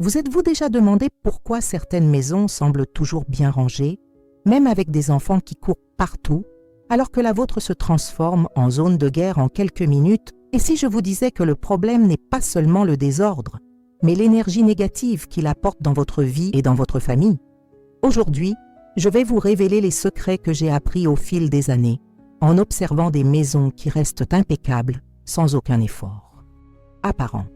Vous êtes-vous déjà demandé pourquoi certaines maisons semblent toujours bien rangées, même avec des enfants qui courent partout, alors que la vôtre se transforme en zone de guerre en quelques minutes? Et si je vous disais que le problème n'est pas seulement le désordre, mais l'énergie négative qu'il apporte dans votre vie et dans votre famille? Aujourd'hui, je vais vous révéler les secrets que j'ai appris au fil des années, en observant des maisons qui restent impeccables, sans aucun effort apparent.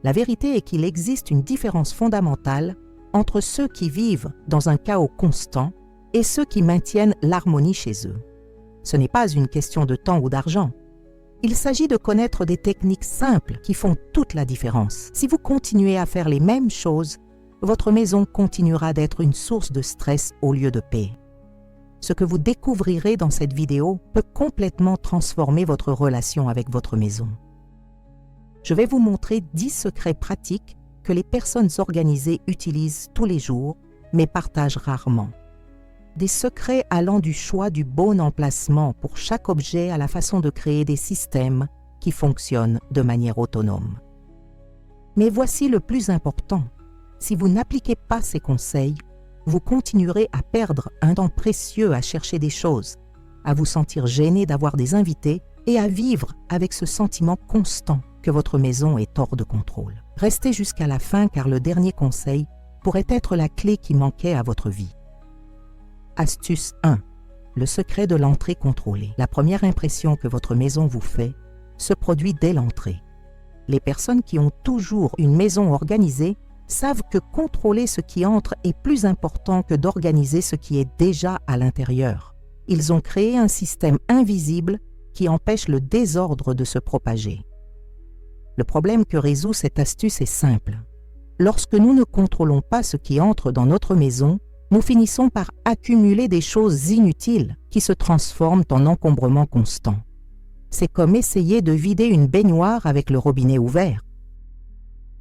La vérité est qu'il existe une différence fondamentale entre ceux qui vivent dans un chaos constant et ceux qui maintiennent l'harmonie chez eux. Ce n'est pas une question de temps ou d'argent. Il s'agit de connaître des techniques simples qui font toute la différence. Si vous continuez à faire les mêmes choses, votre maison continuera d'être une source de stress au lieu de paix. Ce que vous découvrirez dans cette vidéo peut complètement transformer votre relation avec votre maison. Je vais vous montrer 10 secrets pratiques que les personnes organisées utilisent tous les jours, mais partagent rarement. Des secrets allant du choix du bon emplacement pour chaque objet à la façon de créer des systèmes qui fonctionnent de manière autonome. Mais voici le plus important. Si vous n'appliquez pas ces conseils, vous continuerez à perdre un temps précieux à chercher des choses, à vous sentir gêné d'avoir des invités et à vivre avec ce sentiment constant que votre maison est hors de contrôle. Restez jusqu'à la fin car le dernier conseil pourrait être la clé qui manquait à votre vie. Astuce 1. Le secret de l'entrée contrôlée. La première impression que votre maison vous fait se produit dès l'entrée. Les personnes qui ont toujours une maison organisée savent que contrôler ce qui entre est plus important que d'organiser ce qui est déjà à l'intérieur. Ils ont créé un système invisible qui empêche le désordre de se propager. Le problème que résout cette astuce est simple. Lorsque nous ne contrôlons pas ce qui entre dans notre maison, nous finissons par accumuler des choses inutiles qui se transforment en encombrement constant. C'est comme essayer de vider une baignoire avec le robinet ouvert.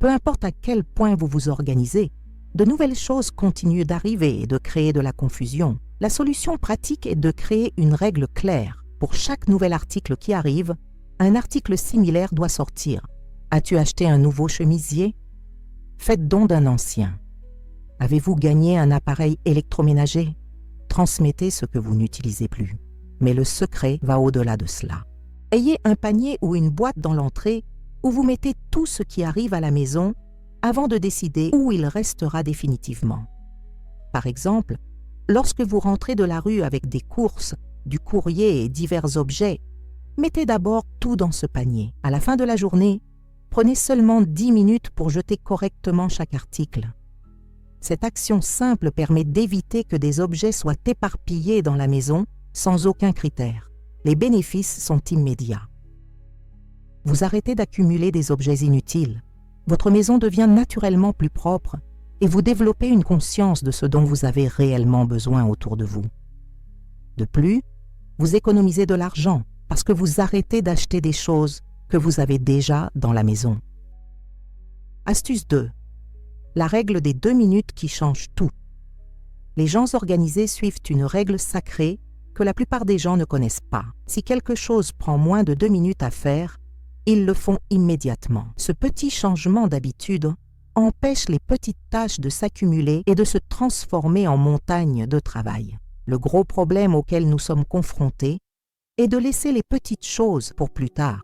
Peu importe à quel point vous vous organisez, de nouvelles choses continuent d'arriver et de créer de la confusion. La solution pratique est de créer une règle claire. Pour chaque nouvel article qui arrive, un article similaire doit sortir. As-tu acheté un nouveau chemisier? Faites don d'un ancien. Avez-vous gagné un appareil électroménager? Transmettez ce que vous n'utilisez plus. Mais le secret va au-delà de cela. Ayez un panier ou une boîte dans l'entrée où vous mettez tout ce qui arrive à la maison avant de décider où il restera définitivement. Par exemple, lorsque vous rentrez de la rue avec des courses, du courrier et divers objets, mettez d'abord tout dans ce panier. À la fin de la journée, prenez seulement 10 minutes pour jeter correctement chaque article. Cette action simple permet d'éviter que des objets soient éparpillés dans la maison sans aucun critère. Les bénéfices sont immédiats. Vous arrêtez d'accumuler des objets inutiles. Votre maison devient naturellement plus propre et vous développez une conscience de ce dont vous avez réellement besoin autour de vous. De plus, vous économisez de l'argent parce que vous arrêtez d'acheter des choses que vous avez déjà dans la maison. Astuce 2. La règle des 2 minutes qui change tout. Les gens organisés suivent une règle sacrée que la plupart des gens ne connaissent pas. Si quelque chose prend moins de 2 minutes à faire, ils le font immédiatement. Ce petit changement d'habitude empêche les petites tâches de s'accumuler et de se transformer en montagnes de travail. Le gros problème auquel nous sommes confrontés est de laisser les petites choses pour plus tard.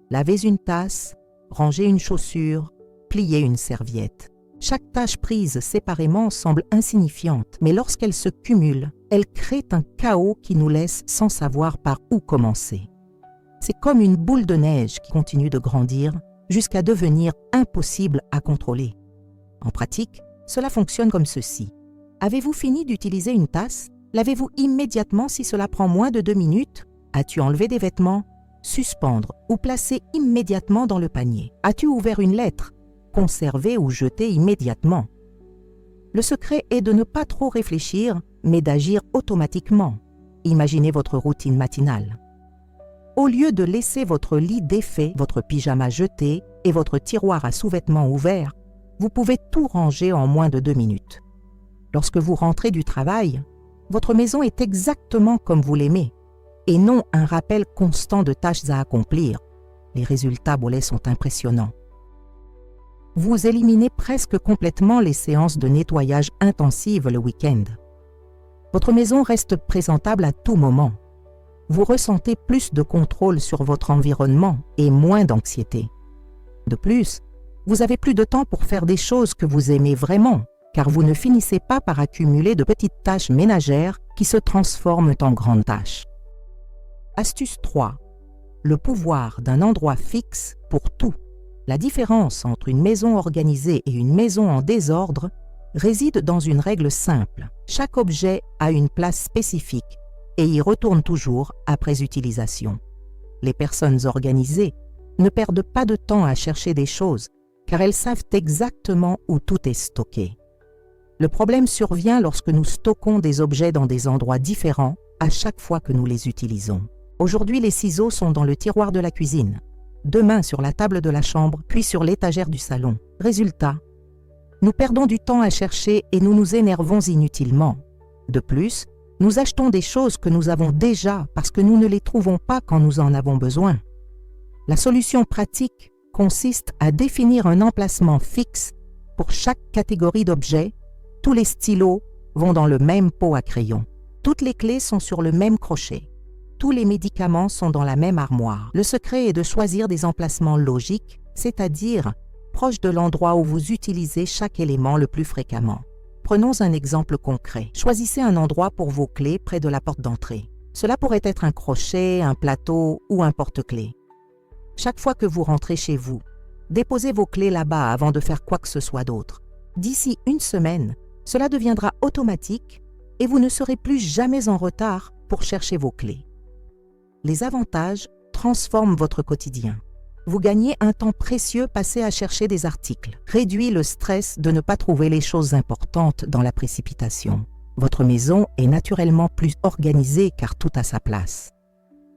Lavez une tasse, rangez une chaussure, pliez une serviette. Chaque tâche prise séparément semble insignifiante, mais lorsqu'elle se cumule, elle crée un chaos qui nous laisse sans savoir par où commencer. C'est comme une boule de neige qui continue de grandir jusqu'à devenir impossible à contrôler. En pratique, cela fonctionne comme ceci. Avez-vous fini d'utiliser une tasse? Lavez-vous immédiatement si cela prend moins de 2 minutes? As-tu enlevé des vêtements? Suspendre ou placer immédiatement dans le panier. As-tu ouvert une lettre? Conserver ou jeter immédiatement. Le secret est de ne pas trop réfléchir, mais d'agir automatiquement. Imaginez votre routine matinale. Au lieu de laisser votre lit défait, votre pyjama jeté et votre tiroir à sous-vêtements ouvert, vous pouvez tout ranger en moins de 2 minutes. Lorsque vous rentrez du travail, votre maison est exactement comme vous l'aimez, et non un rappel constant de tâches à accomplir. Les résultats sont impressionnants. vous éliminez presque complètement les séances de nettoyage intensives le week-end. Votre maison reste présentable à tout moment. Vous ressentez plus de contrôle sur votre environnement et moins d'anxiété. De plus, vous avez plus de temps pour faire des choses que vous aimez vraiment, car vous ne finissez pas par accumuler de petites tâches ménagères qui se transforment en grandes tâches. Astuce 3. Le pouvoir d'un endroit fixe pour tout. La différence entre une maison organisée et une maison en désordre réside dans une règle simple. Chaque objet a une place spécifique et y retourne toujours après utilisation. Les personnes organisées ne perdent pas de temps à chercher des choses car elles savent exactement où tout est stocké. Le problème survient lorsque nous stockons des objets dans des endroits différents à chaque fois que nous les utilisons. Aujourd'hui, les ciseaux sont dans le tiroir de la cuisine, demain sur la table de la chambre, puis sur l'étagère du salon. Résultat, nous perdons du temps à chercher et nous nous énervons inutilement. De plus, nous achetons des choses que nous avons déjà parce que nous ne les trouvons pas quand nous en avons besoin. La solution pratique consiste à définir un emplacement fixe pour chaque catégorie d'objets. Tous les stylos vont dans le même pot à crayon. Toutes les clés sont sur le même crochet. Tous les médicaments sont dans la même armoire. Le secret est de choisir des emplacements logiques, c'est-à-dire proches de l'endroit où vous utilisez chaque élément le plus fréquemment. Prenons un exemple concret. Choisissez un endroit pour vos clés près de la porte d'entrée. Cela pourrait être un crochet, un plateau ou un porte-clés. Chaque fois que vous rentrez chez vous, déposez vos clés là-bas avant de faire quoi que ce soit d'autre. D'ici une semaine, cela deviendra automatique et vous ne serez plus jamais en retard pour chercher vos clés. Les avantages transforment votre quotidien. Vous gagnez un temps précieux passé à chercher des articles, réduit le stress de ne pas trouver les choses importantes dans la précipitation. Votre maison est naturellement plus organisée car tout a sa place.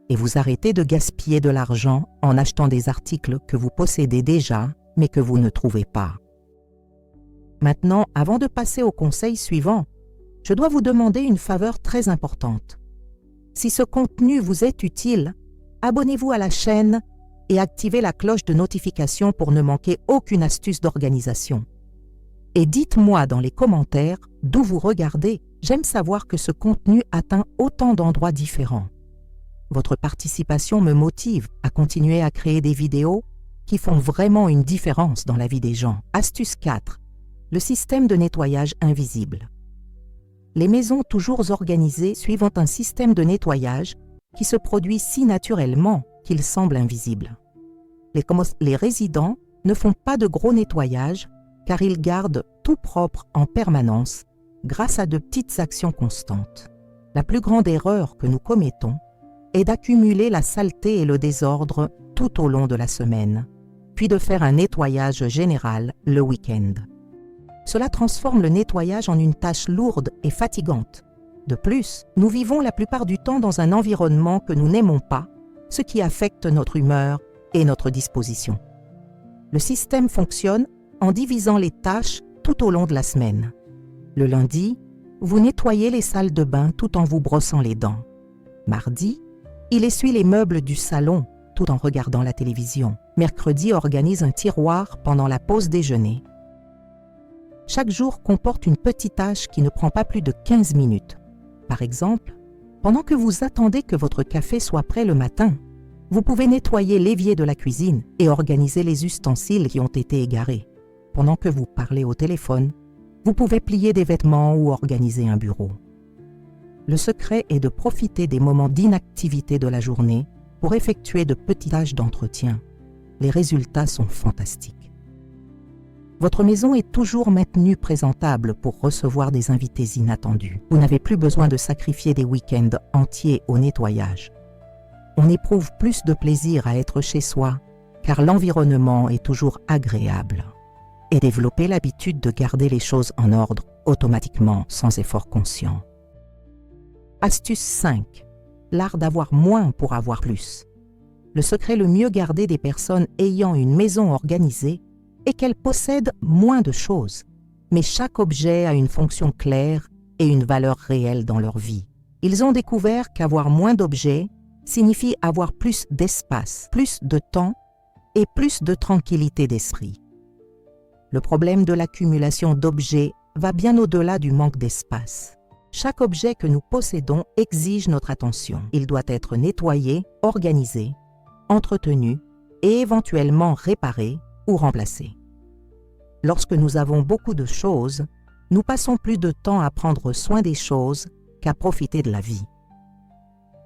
Et vous arrêtez de gaspiller de l'argent en achetant des articles que vous possédez déjà mais que vous ne trouvez pas. Maintenant, avant de passer au conseil suivant, je dois vous demander une faveur très importante. Si ce contenu vous est utile, abonnez-vous à la chaîne et activez la cloche de notification pour ne manquer aucune astuce d'organisation. Et dites-moi dans les commentaires d'où vous regardez. J'aime savoir que ce contenu atteint autant d'endroits différents. Votre participation me motive à continuer à créer des vidéos qui font vraiment une différence dans la vie des gens. Astuce 4. Le système de nettoyage invisible. Les maisons toujours organisées suivent un système de nettoyage qui se produit si naturellement qu'il semble invisible. Les résidents ne font pas de gros nettoyage car ils gardent tout propre en permanence grâce à de petites actions constantes. La plus grande erreur que nous commettons est d'accumuler la saleté et le désordre tout au long de la semaine, puis de faire un nettoyage général le week-end. Cela transforme le nettoyage en une tâche lourde et fatigante. De plus, nous vivons la plupart du temps dans un environnement que nous n'aimons pas, ce qui affecte notre humeur et notre disposition. Le système fonctionne en divisant les tâches tout au long de la semaine. Le lundi, vous nettoyez les salles de bain tout en vous brossant les dents. Mardi, il essuie les meubles du salon tout en regardant la télévision. Mercredi, organise un tiroir pendant la pause déjeuner. Chaque jour comporte une petite tâche qui ne prend pas plus de 15 minutes. Par exemple, pendant que vous attendez que votre café soit prêt le matin, vous pouvez nettoyer l'évier de la cuisine et organiser les ustensiles qui ont été égarés. Pendant que vous parlez au téléphone, vous pouvez plier des vêtements ou organiser un bureau. Le secret est de profiter des moments d'inactivité de la journée pour effectuer de petites tâches d'entretien. Les résultats sont fantastiques. Votre maison est toujours maintenue présentable pour recevoir des invités inattendus. Vous n'avez plus besoin de sacrifier des week-ends entiers au nettoyage. On éprouve plus de plaisir à être chez soi car l'environnement est toujours agréable. Et développer l'habitude de garder les choses en ordre automatiquement sans effort conscient. Astuce 5. L'art d'avoir moins pour avoir plus. Le secret le mieux gardé des personnes ayant une maison organisée est qu'elles possèdent moins de choses, mais chaque objet a une fonction claire et une valeur réelle dans leur vie. Ils ont découvert qu'avoir moins d'objets signifie avoir plus d'espace, plus de temps et plus de tranquillité d'esprit. Le problème de l'accumulation d'objets va bien au-delà du manque d'espace. Chaque objet que nous possédons exige notre attention. Il doit être nettoyé, organisé, entretenu et éventuellement réparé ou remplacé. Lorsque nous avons beaucoup de choses, nous passons plus de temps à prendre soin des choses qu'à profiter de la vie.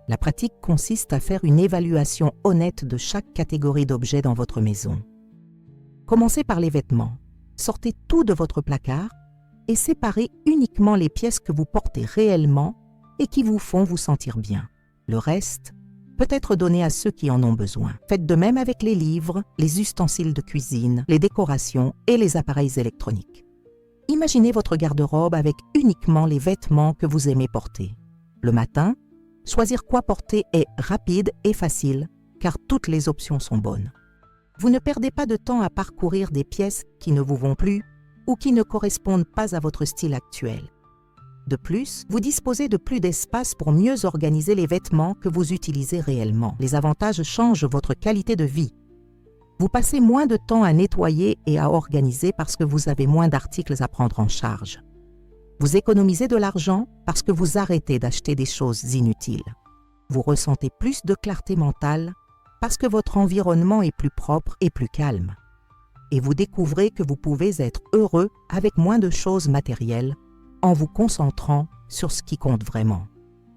La pratique consiste à faire une évaluation honnête de chaque catégorie d'objets dans votre maison. Commencez par les vêtements. Sortez tout de votre placard et séparez uniquement les pièces que vous portez réellement et qui vous font vous sentir bien. Le reste peut être donné à ceux qui en ont besoin. Faites de même avec les livres, les ustensiles de cuisine, les décorations et les appareils électroniques. Imaginez votre garde-robe avec uniquement les vêtements que vous aimez porter. Le matin, choisir quoi porter est rapide et facile, car toutes les options sont bonnes. Vous ne perdez pas de temps à parcourir des pièces qui ne vous vont plus ou qui ne correspondent pas à votre style actuel. De plus, vous disposez de plus d'espace pour mieux organiser les vêtements que vous utilisez réellement. Les avantages changent votre qualité de vie. Vous passez moins de temps à nettoyer et à organiser parce que vous avez moins d'articles à prendre en charge. Vous économisez de l'argent parce que vous arrêtez d'acheter des choses inutiles. Vous ressentez plus de clarté mentale parce que votre environnement est plus propre et plus calme. Et vous découvrez que vous pouvez être heureux avec moins de choses matérielles en vous concentrant sur ce qui compte vraiment.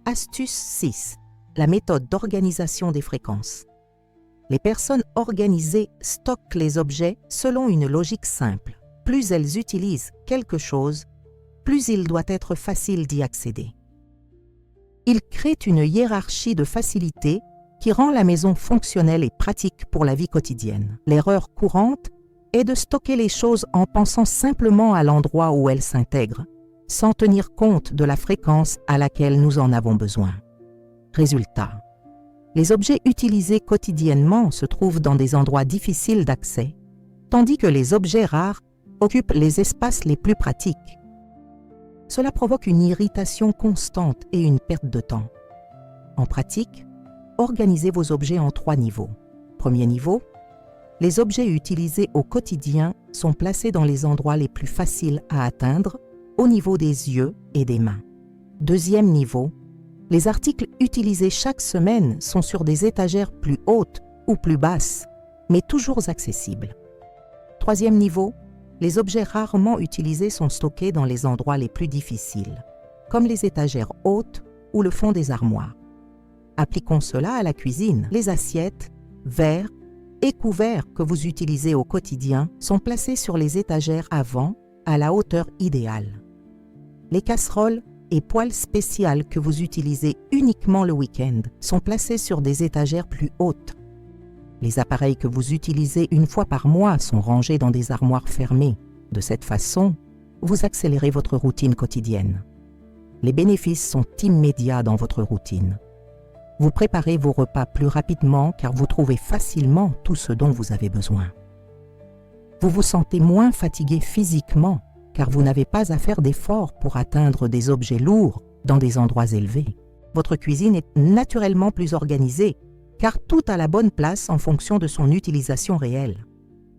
Astuce 6. La méthode d'organisation des fréquences. Les personnes organisées stockent les objets selon une logique simple. Plus elles utilisent quelque chose, plus il doit être facile d'y accéder. Ils créent une hiérarchie de facilité qui rend la maison fonctionnelle et pratique pour la vie quotidienne. L'erreur courante est de stocker les choses en pensant simplement à l'endroit où elles s'intègrent, sans tenir compte de la fréquence à laquelle nous en avons besoin. Résultat, les objets utilisés quotidiennement se trouvent dans des endroits difficiles d'accès, tandis que les objets rares occupent les espaces les plus pratiques. Cela provoque une irritation constante et une perte de temps. En pratique, organisez vos objets en 3 niveaux. Premier niveau, les objets utilisés au quotidien sont placés dans les endroits les plus faciles à atteindre, au niveau des yeux et des mains. Deuxième niveau, les articles utilisés chaque semaine sont sur des étagères plus hautes ou plus basses, mais toujours accessibles. Troisième niveau, les objets rarement utilisés sont stockés dans les endroits les plus difficiles, comme les étagères hautes ou le fond des armoires. Appliquons cela à la cuisine. Les assiettes, verres et couverts que vous utilisez au quotidien sont placés sur les étagères avant, à la hauteur idéale. Les casseroles et poêles spéciales que vous utilisez uniquement le week-end sont placés sur des étagères plus hautes. Les appareils que vous utilisez une fois par mois sont rangés dans des armoires fermées. De cette façon, vous accélérez votre routine quotidienne. Les bénéfices sont immédiats dans votre routine. Vous préparez vos repas plus rapidement car vous trouvez facilement tout ce dont vous avez besoin. Vous vous sentez moins fatigué physiquement car vous n'avez pas à faire d'efforts pour atteindre des objets lourds dans des endroits élevés. Votre cuisine est naturellement plus organisée car tout a la bonne place en fonction de son utilisation réelle.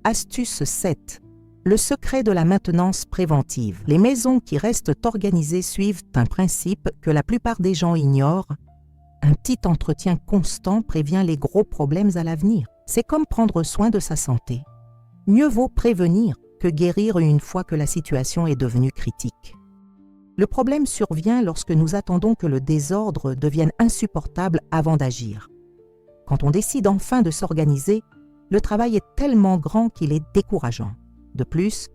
Astuce 7. Le secret de la maintenance préventive. Les maisons qui restent organisées suivent un principe que la plupart des gens ignorent. Un petit entretien constant prévient les gros problèmes à l'avenir. C'est comme prendre soin de sa santé. Mieux vaut prévenir que guérir une fois que la situation est devenue critique. Le problème survient lorsque nous attendons que le désordre devienne insupportable avant d'agir. Quand on décide enfin de s'organiser, le travail est tellement grand qu'il est décourageant. De plus,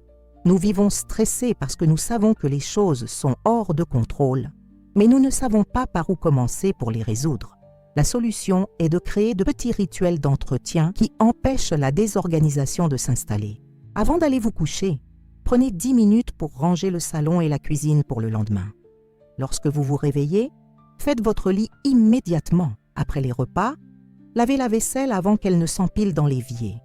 nous vivons stressés parce que nous savons que les choses sont hors de contrôle, mais nous ne savons pas par où commencer pour les résoudre. La solution est de créer de petits rituels d'entretien qui empêchent la désorganisation de s'installer. Avant d'aller vous coucher, prenez 10 minutes pour ranger le salon et la cuisine pour le lendemain. Lorsque vous vous réveillez, faites votre lit immédiatement. Après les repas, lavez la vaisselle avant qu'elle ne s'empile dans l'évier.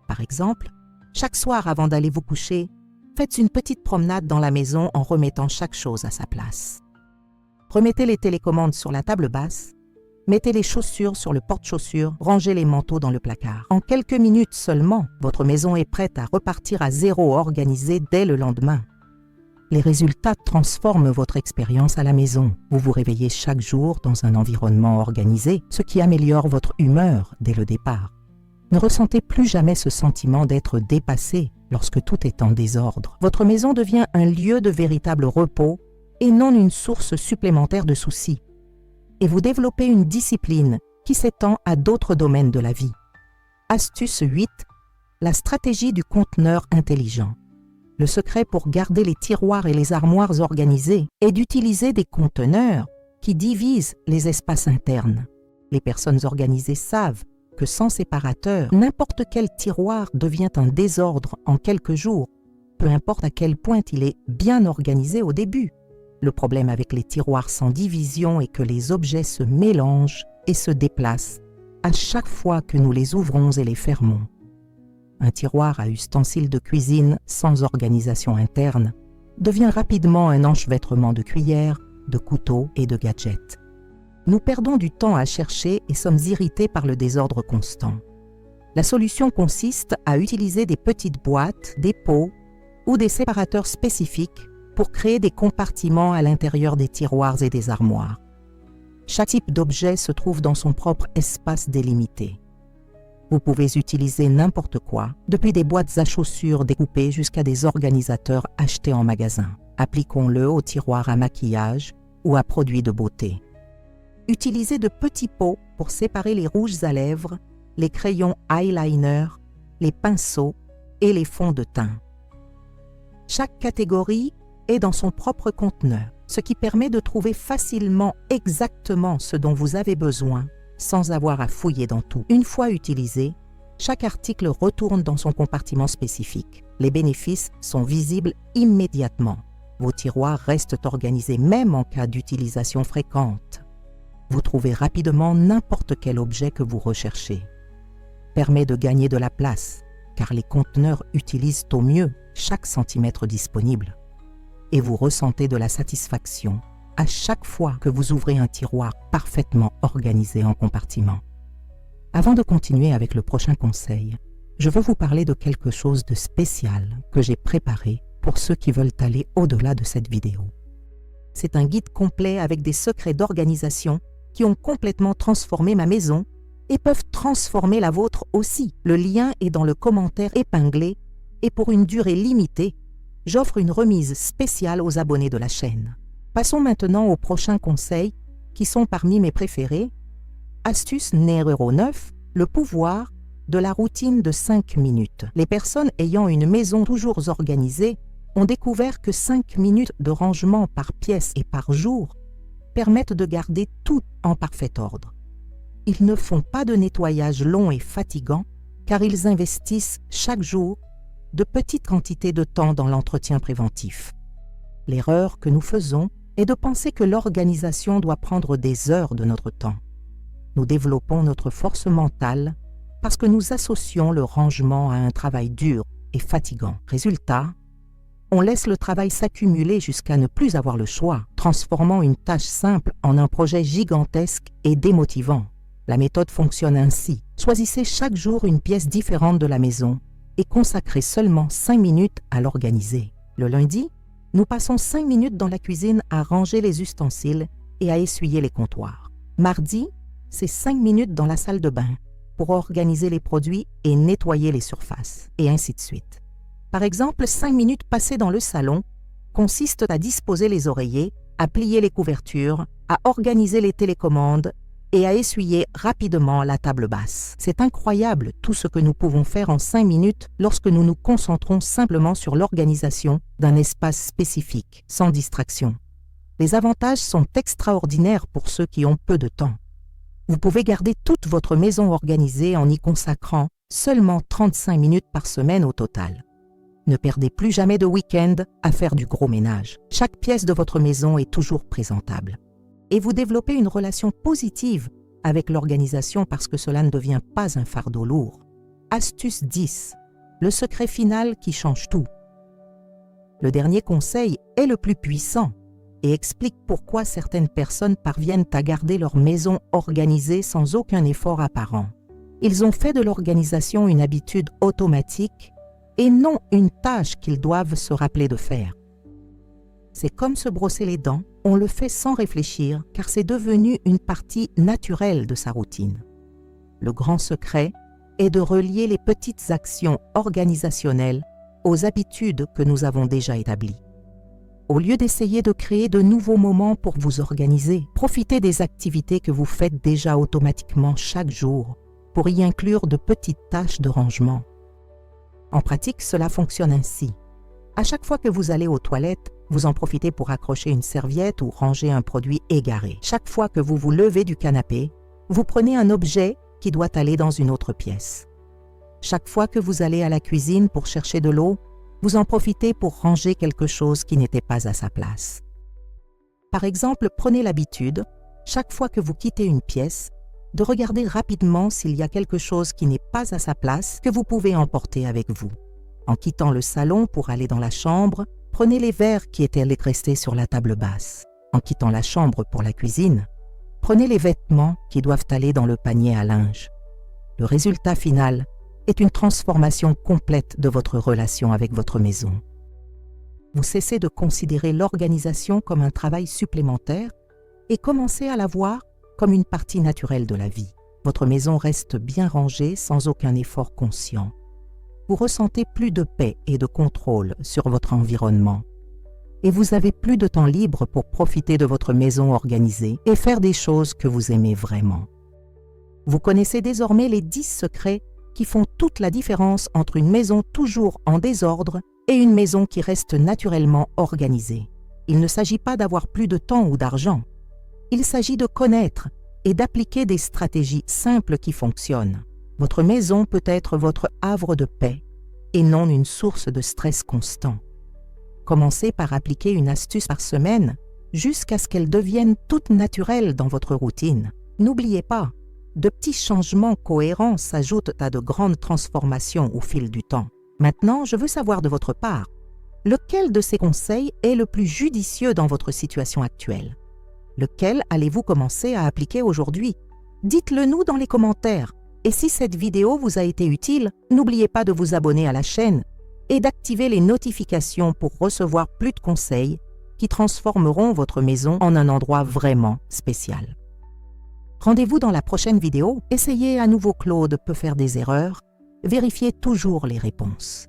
Par exemple, chaque soir avant d'aller vous coucher, faites une petite promenade dans la maison en remettant chaque chose à sa place. Remettez les télécommandes sur la table basse, Mettez les chaussures sur le porte-chaussures, rangez les manteaux dans le placard. En quelques minutes seulement, votre maison est prête à repartir à zéro organisée dès le lendemain. Les résultats transforment votre expérience à la maison. Vous vous réveillez chaque jour dans un environnement organisé, ce qui améliore votre humeur dès le départ. Ne ressentez plus jamais ce sentiment d'être dépassé lorsque tout est en désordre. Votre maison devient un lieu de véritable repos et non une source supplémentaire de soucis. Et vous développez une discipline qui s'étend à d'autres domaines de la vie. Astuce 8. La stratégie du conteneur intelligent. Le secret pour garder les tiroirs et les armoires organisés est d'utiliser des conteneurs qui divisent les espaces internes. Les personnes organisées savent que sans séparateur, n'importe quel tiroir devient un désordre en quelques jours, peu importe à quel point il est bien organisé au début. Le problème avec les tiroirs sans division est que les objets se mélangent et se déplacent à chaque fois que nous les ouvrons et les fermons. Un tiroir à ustensiles de cuisine sans organisation interne devient rapidement un enchevêtrement de cuillères, de couteaux et de gadgets. Nous perdons du temps à chercher et sommes irrités par le désordre constant. La solution consiste à utiliser des petites boîtes, des pots ou des séparateurs spécifiques pour créer des compartiments à l'intérieur des tiroirs et des armoires. Chaque type d'objet se trouve dans son propre espace délimité. Vous pouvez utiliser n'importe quoi, depuis des boîtes à chaussures découpées jusqu'à des organisateurs achetés en magasin. Appliquons-le aux tiroirs à maquillage ou à produits de beauté. Utilisez de petits pots pour séparer les rouges à lèvres, les crayons eyeliner, les pinceaux et les fonds de teint. Chaque catégorie est dans son propre conteneur, ce qui permet de trouver facilement exactement ce dont vous avez besoin sans avoir à fouiller dans tout. Une fois utilisé, chaque article retourne dans son compartiment spécifique. Les bénéfices sont visibles immédiatement. Vos tiroirs restent organisés même en cas d'utilisation fréquente. Vous trouvez rapidement n'importe quel objet que vous recherchez. Permet de gagner de la place, car les conteneurs utilisent au mieux chaque centimètre disponible. Et vous ressentez de la satisfaction à chaque fois que vous ouvrez un tiroir parfaitement organisé en compartiments. Avant de continuer avec le prochain conseil, je veux vous parler de quelque chose de spécial que j'ai préparé pour ceux qui veulent aller au-delà de cette vidéo. C'est un guide complet avec des secrets d'organisation qui ont complètement transformé ma maison et peuvent transformer la vôtre aussi. Le lien est dans le commentaire épinglé et pour une durée limitée, j'offre une remise spéciale aux abonnés de la chaîne. Passons maintenant aux prochains conseils qui sont parmi mes préférés. Astuce numéro 9, le pouvoir de la routine de 5 minutes. Les personnes ayant une maison toujours organisée ont découvert que 5 minutes de rangement par pièce et par jour permettent de garder tout en parfait ordre. Ils ne font pas de nettoyage long et fatigant car ils investissent chaque jour de petites quantités de temps dans l'entretien préventif. L'erreur que nous faisons est de penser que l'organisation doit prendre des heures de notre temps. Nous développons notre force mentale parce que nous associons le rangement à un travail dur et fatigant. Résultat, on laisse le travail s'accumuler jusqu'à ne plus avoir le choix, transformant une tâche simple en un projet gigantesque et démotivant. La méthode fonctionne ainsi. Choisissez chaque jour une pièce différente de la maison et consacrez seulement 5 minutes à l'organiser. Le lundi, nous passons 5 minutes dans la cuisine à ranger les ustensiles et à essuyer les comptoirs. Mardi, c'est 5 minutes dans la salle de bain pour organiser les produits et nettoyer les surfaces, et ainsi de suite. Par exemple, 5 minutes passées dans le salon consistent à disposer les oreillers, à plier les couvertures, à organiser les télécommandes et à essuyer rapidement la table basse. C'est incroyable tout ce que nous pouvons faire en 5 minutes lorsque nous nous concentrons simplement sur l'organisation d'un espace spécifique, sans distraction. Les avantages sont extraordinaires pour ceux qui ont peu de temps. Vous pouvez garder toute votre maison organisée en y consacrant seulement 35 minutes par semaine au total. Ne perdez plus jamais de week-end à faire du gros ménage. Chaque pièce de votre maison est toujours présentable. Et vous développez une relation positive avec l'organisation parce que cela ne devient pas un fardeau lourd. Astuce 10. Le secret final qui change tout. Le dernier conseil est le plus puissant. et explique pourquoi certaines personnes parviennent à garder leur maison organisée sans aucun effort apparent. Ils ont fait de l'organisation une habitude automatique et non une tâche qu'ils doivent se rappeler de faire. C'est comme se brosser les dents, on le fait sans réfléchir car c'est devenu une partie naturelle de sa routine. Le grand secret est de relier les petites actions organisationnelles aux habitudes que nous avons déjà établies. Au lieu d'essayer de créer de nouveaux moments pour vous organiser, profitez des activités que vous faites déjà automatiquement chaque jour pour y inclure de petites tâches de rangement. En pratique, cela fonctionne ainsi. À chaque fois que vous allez aux toilettes, vous en profitez pour accrocher une serviette ou ranger un produit égaré. Chaque fois que vous vous levez du canapé, vous prenez un objet qui doit aller dans une autre pièce. Chaque fois que vous allez à la cuisine pour chercher de l'eau, vous en profitez pour ranger quelque chose qui n'était pas à sa place. Par exemple, prenez l'habitude, chaque fois que vous quittez une pièce, de regarder rapidement s'il y a quelque chose qui n'est pas à sa place que vous pouvez emporter avec vous. En quittant le salon pour aller dans la chambre, prenez les verres qui étaient restés sur la table basse. En quittant la chambre pour la cuisine, prenez les vêtements qui doivent aller dans le panier à linge. Le résultat final est une transformation complète de votre relation avec votre maison. Vous cessez de considérer l'organisation comme un travail supplémentaire et commencez à la voir comme une partie naturelle de la vie. Votre maison reste bien rangée sans aucun effort conscient. Vous ressentez plus de paix et de contrôle sur votre environnement. Et vous avez plus de temps libre pour profiter de votre maison organisée et faire des choses que vous aimez vraiment. Vous connaissez désormais les 10 secrets qui font toute la différence entre une maison toujours en désordre et une maison qui reste naturellement organisée. Il ne s'agit pas d'avoir plus de temps ou d'argent. Il s'agit de connaître et d'appliquer des stratégies simples qui fonctionnent. Votre maison peut être votre havre de paix et non une source de stress constant. Commencez par appliquer une astuce par semaine jusqu'à ce qu'elle devienne toute naturelle dans votre routine. N'oubliez pas, de petits changements cohérents s'ajoutent à de grandes transformations au fil du temps. Maintenant, je veux savoir de votre part, lequel de ces conseils est le plus judicieux dans votre situation actuelle? Lequel allez-vous commencer à appliquer aujourd'hui? Dites-le nous dans les commentaires. Et si cette vidéo vous a été utile, n'oubliez pas de vous abonner à la chaîne et d'activer les notifications pour recevoir plus de conseils qui transformeront votre maison en un endroit vraiment spécial. Rendez-vous dans la prochaine vidéo. Essayez à nouveau, Claude peut faire des erreurs. Vérifiez toujours les réponses.